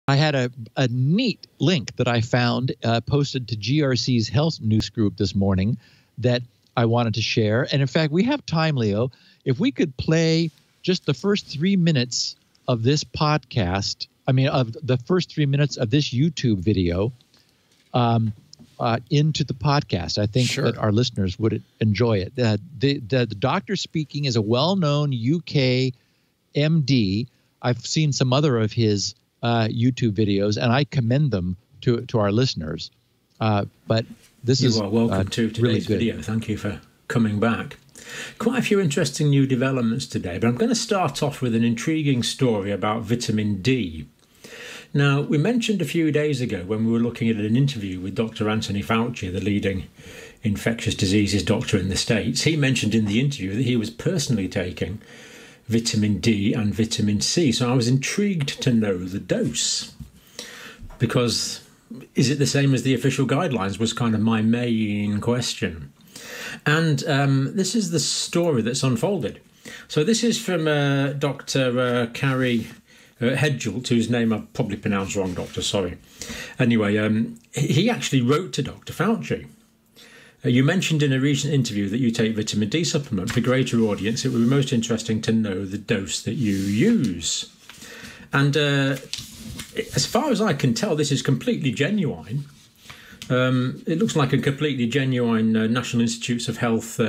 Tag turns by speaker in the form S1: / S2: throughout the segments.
S1: I had a neat link that I found posted to GRC's Health News Group this morning that I wanted to share. And in fact, we have time, Leo. If we could play just the first 3 minutes of this podcast, of the first 3 minutes of this YouTube video into the podcast, I think that our listeners would enjoy it. The doctor speaking is a well-known UK MD. I've seen some other of his YouTube videos, and I commend them to our listeners. But this is
S2: welcome to today's video. Thank you for coming back. Quite a few interesting new developments today, but I'm going to start off with an intriguing story about vitamin D. Now, we mentioned a few days ago when we were looking at an interview with Dr. Anthony Fauci, the leading infectious diseases doctor in the States. He mentioned in the interview that he was personally taking vitamin D and vitamin C. So I was intrigued to know the dose, because is it the same as the official guidelines was kind of my main question. And this is the story that's unfolded. So this is from Dr. Carrie Hedgelt, whose name I probably pronounced wrong, doctor, sorry. Anyway, he actually wrote to Dr. Fauci. You mentioned in a recent interview that you take vitamin D supplement. For greater audience, it would be most interesting to know the dose that you use. And as far as I can tell, this is completely genuine. It looks like a completely genuine National Institutes of Health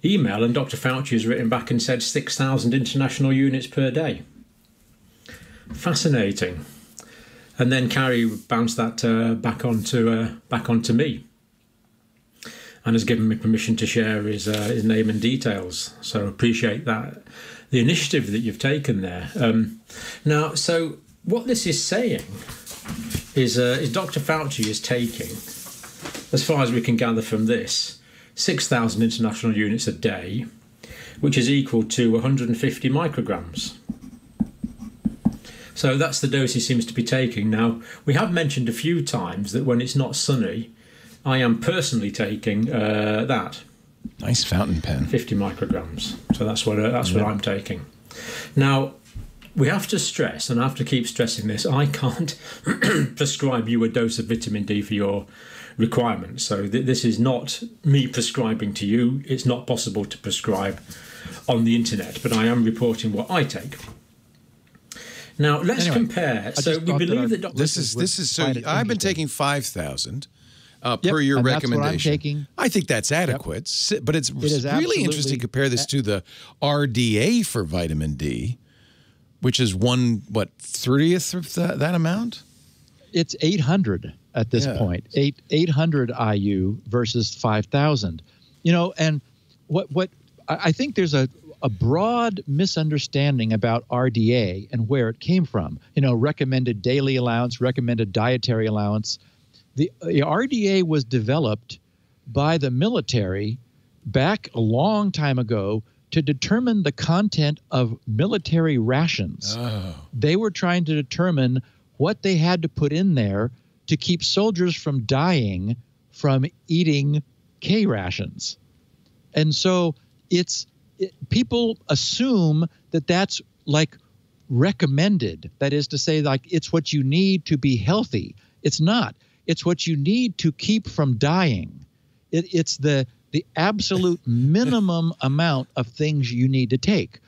S2: email, and Dr. Fauci has written back and said 6,000 international units per day. Fascinating. And then Carrie bounced that back onto me, and has given me permission to share his name and details. So appreciate that, the initiative that you've taken there. Now, so what this is saying is Dr. Fauci is taking, as far as we can gather from this, 6,000 international units a day, which is equal to 150 micrograms. So that's the dose he seems to be taking. Now, we have mentioned a few times that when it's not sunny, I am personally taking that.
S3: Nice fountain pen.
S2: 50 micrograms. So that's what I'm taking. Now, we have to stress, and I have to keep stressing this, I can't prescribe you a dose of vitamin D for your requirements. So this is not me prescribing to you. It's not possible to prescribe on the internet, but I am reporting what I take. Now, let's compare. So we believe that
S3: this is so I've been taking 5,000 per your recommendation.
S1: That's what I'm taking.
S3: I think that's adequate, but it's really interesting to compare this to the RDA for vitamin D, which is 1/30th of that amount?
S1: It's 800 at this point. 800 IU versus 5,000. And what I think there's a broad misunderstanding about RDA and where it came from. Recommended daily allowance, recommended dietary allowance. The RDA was developed by the military back a long time ago to determine the content of military rations. Oh. They were trying to determine what they had to put in there to keep soldiers from dying from eating K rations. And so people assume that that's like recommended. That is to say, like, it's what you need to be healthy. It's not. It's what you need to keep from dying. It's the absolute minimum amount of things you need to take.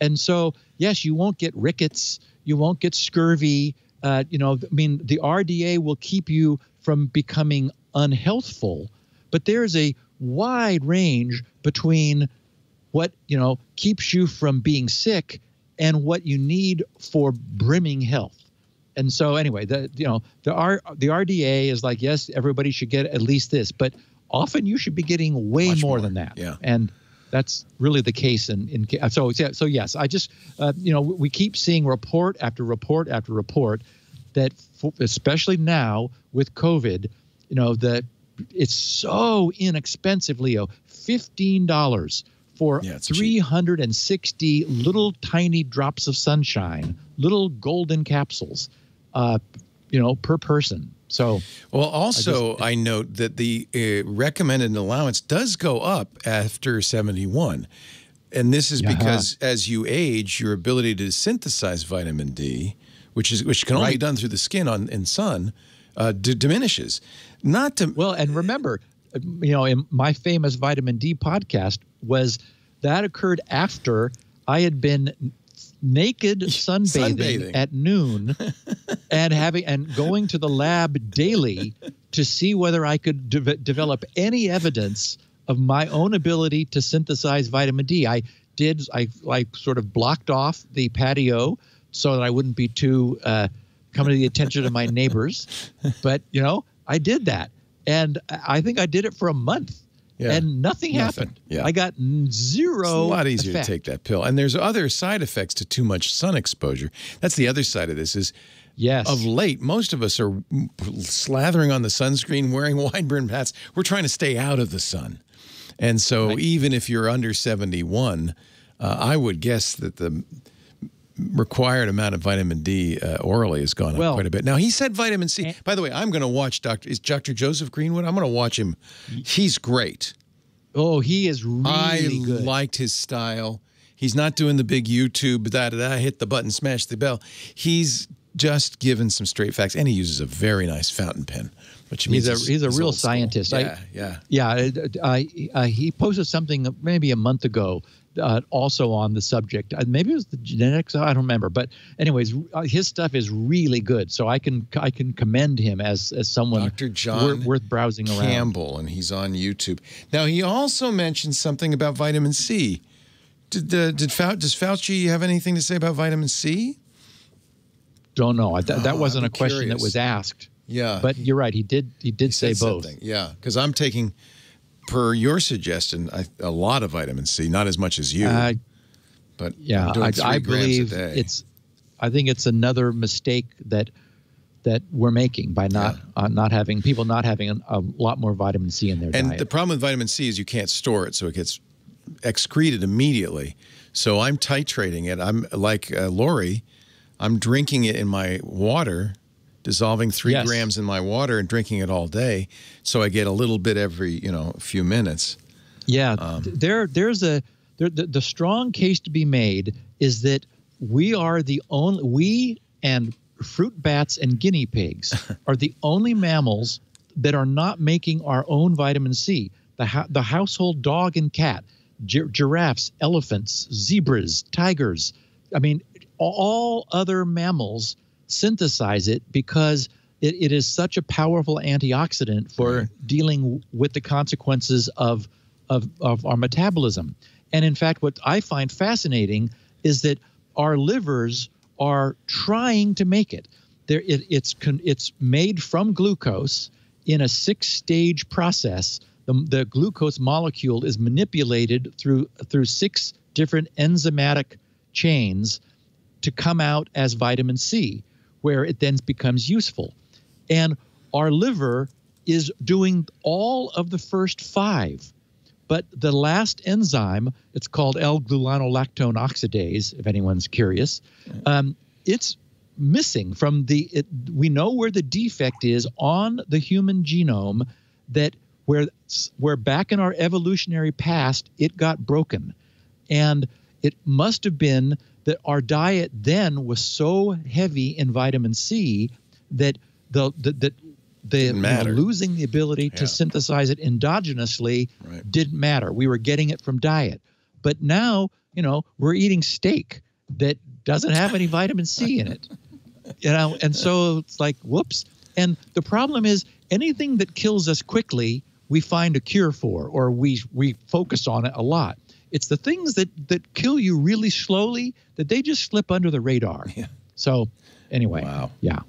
S1: And so, yes, you won't get rickets. You won't get scurvy. The RDA will keep you from becoming unhealthful. But there's a wide range between what, keeps you from being sick and what you need for brimming health. And so anyway, the RDA is like, yes, everybody should get at least this, but often you should be getting way more than that. Yeah. And that's really the case. So yes, I just, we keep seeing report after report after report that especially now with COVID, that it's so inexpensive, Leo, $15 for 360 little tiny drops of sunshine, little golden capsules, per person. So,
S3: well, also I note that the recommended allowance does go up after 71. And this is because as you age, your ability to synthesize vitamin D, which can only be done through the skin in sun, diminishes. Not to
S1: well, and remember, in my famous vitamin D podcast that occurred after I had been naked sunbathing at noon and going to the lab daily to see whether I could develop any evidence of my own ability to synthesize vitamin D. I sort of blocked off the patio so that I wouldn't be too coming to the attention of my neighbors. But, I did that. And I think I did it for a month. Yeah. And nothing happened. Yeah. I got zero
S3: It's a lot easier
S1: effect.
S3: to take that pill. And there's other side effects to too much sun exposure. That's the other side of this is,
S1: yes,
S3: of late, most of us are slathering on the sunscreen, wearing wide-brimmed hats. We're trying to stay out of the sun. And so even if you're under 71, I would guess that the required amount of vitamin D orally has gone up quite a bit. Now, he said vitamin C. By the way, I'm going to watch Dr. Joseph Greenwood. I'm going to watch him. He's great.
S1: Oh, he is really good.
S3: I liked his style. He's not doing the big YouTube, hit the button, smash the bell. He's just given some straight facts, and he uses a very nice fountain pen, which means
S1: he's a real scientist. He posted something maybe a month ago also on the subject. Maybe it was the genetics. I don't remember. But anyways, his stuff is really good. So I can commend him as someone
S3: Dr. John
S1: worth browsing around.
S3: Campbell, and he's on YouTube. Now, he also mentioned something about vitamin C. Does Fauci have anything to say about vitamin C?
S1: Don't know. That wasn't a question that was asked.
S3: Yeah.
S1: But you're right. He did say both.
S3: Something. Yeah, because I'm taking, per your suggestion, a lot of vitamin C, not as much as you. But
S1: yeah,
S3: I'm doing 3
S1: believe
S3: grams a day.
S1: I think it's another mistake that we're making by not having a lot more vitamin C in their diet.
S3: And the problem with vitamin C is you can't store it, so it gets excreted immediately. So I'm titrating it. I'm like Lori. I'm drinking it in my water, dissolving 3 grams in my water and drinking it all day. So I get a little bit every, few minutes.
S1: Yeah. The strong case to be made is that we and fruit bats and guinea pigs are the only mammals that are not making our own vitamin C. The household dog and cat, giraffes, elephants, zebras, tigers. I mean, all other mammals synthesize it because it is such a powerful antioxidant for dealing with the consequences of our metabolism. And in fact, what I find fascinating is that our livers are trying to make it. It's made from glucose in a 6-stage process. The glucose molecule is manipulated through 6 different enzymatic chains to come out as vitamin C, where it then becomes useful. And our liver is doing all of the first 5. But the last enzyme, it's called L-gluconolactone oxidase, if anyone's curious, it's missing from we know where the defect is on the human genome, that where back in our evolutionary past, it got broken. And it must have been that our diet then was so heavy in vitamin C that losing the ability to synthesize it endogenously didn't matter. We were getting it from diet. But now, we're eating steak that doesn't have any vitamin C in it. And so it's like, whoops. And the problem is anything that kills us quickly, we find a cure for, or we focus on it a lot. It's the things that kill you really slowly that they just slip under the radar. Yeah. So anyway,
S3: wow.
S1: Yeah.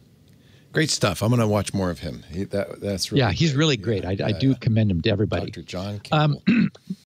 S3: Great stuff. I'm going to watch more of him. That's really
S1: he's really great. I do commend him to everybody.
S3: Dr. John Campbell.